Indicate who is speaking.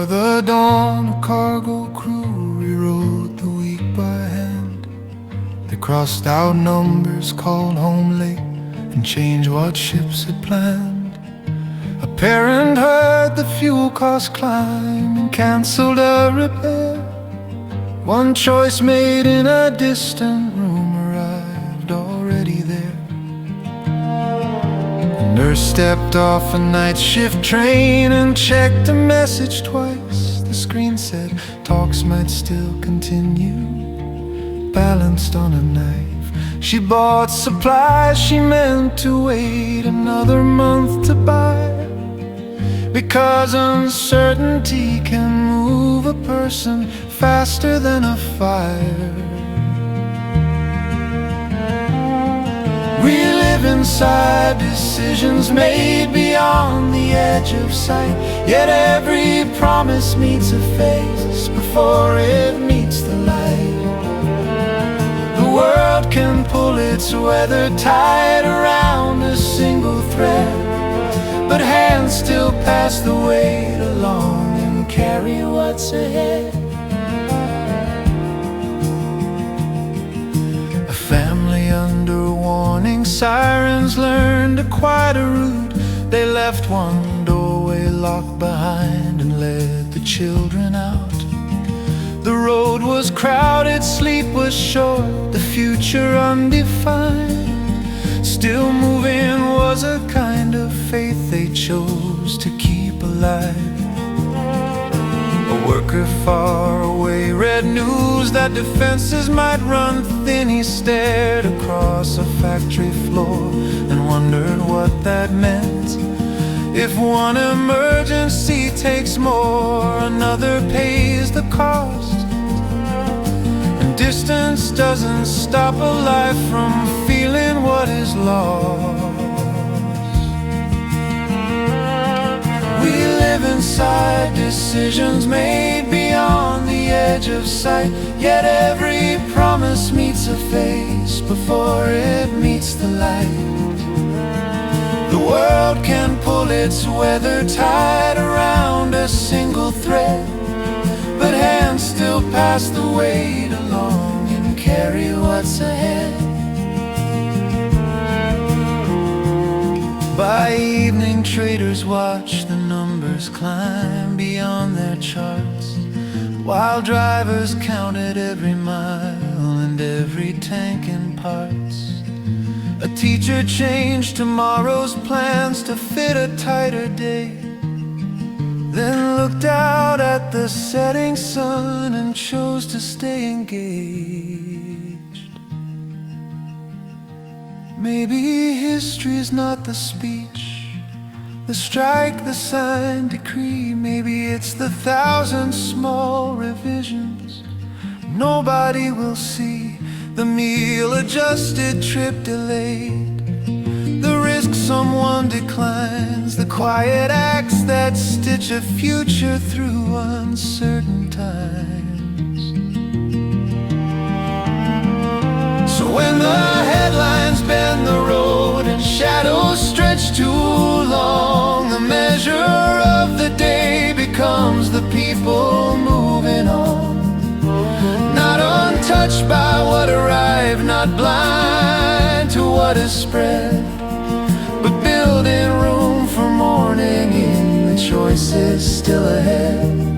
Speaker 1: Before the dawn, a cargo crew rewrote the week by hand. They crossed out numbers, called home late, and changed what ships had planned. A parent heard the fuel costs climb and cancelled a repair. One choice made in a distant room arrived already there. The nurse stepped off a night shift train and checked a message twice. The screen said talks might still continue, balanced on a knife. She bought supplies, she meant to wait another month to buy, because uncertainty can move a person faster than a fire. We live inside decisions made beyond the edge of sight, yet every promise meets a face before it meets the light. The world can pull its weather tight around a single thread, but hands still pass the weight along and carry what's ahead. A family under warning sirens learned a quieter route. They left one doorway locked behind and led the children out. The road was crowded, sleep was short, the future undefined. Still moving was a kind of faith they chose to keep alive. A worker far away read news that defenses might run thin. He stared across a factory floor and wondered what that meant. If one emergency takes more, another pays the cost. And distance doesn't stop a life from feeling what is lost. We live inside decisions made beyond the edge of sight, yet every promise meets a face before it meets the light. The world can pull its weather tight around a single thread, but hands still pass the weight along and carry what's ahead. By evening, traders watch the numbers climb beyond their charts, while drivers counted every mile and every tank in parts. A teacher changed tomorrow's plans to fit a tighter day, then looked out at the setting sun and chose to stay engaged. Maybe history's not the speech, the strike, the signed decree. Maybe it's the thousand small revisions nobody will see. The meal adjusted, trip delayed, the risk someone declines, the quiet acts that stitch a future through uncertain times. So when the headlines bend the road and shadows stretch too long, the measure of the day becomes the people moving on. Not untouched by what arrived, not blind to what is spread, but building room for morning in the choices still ahead.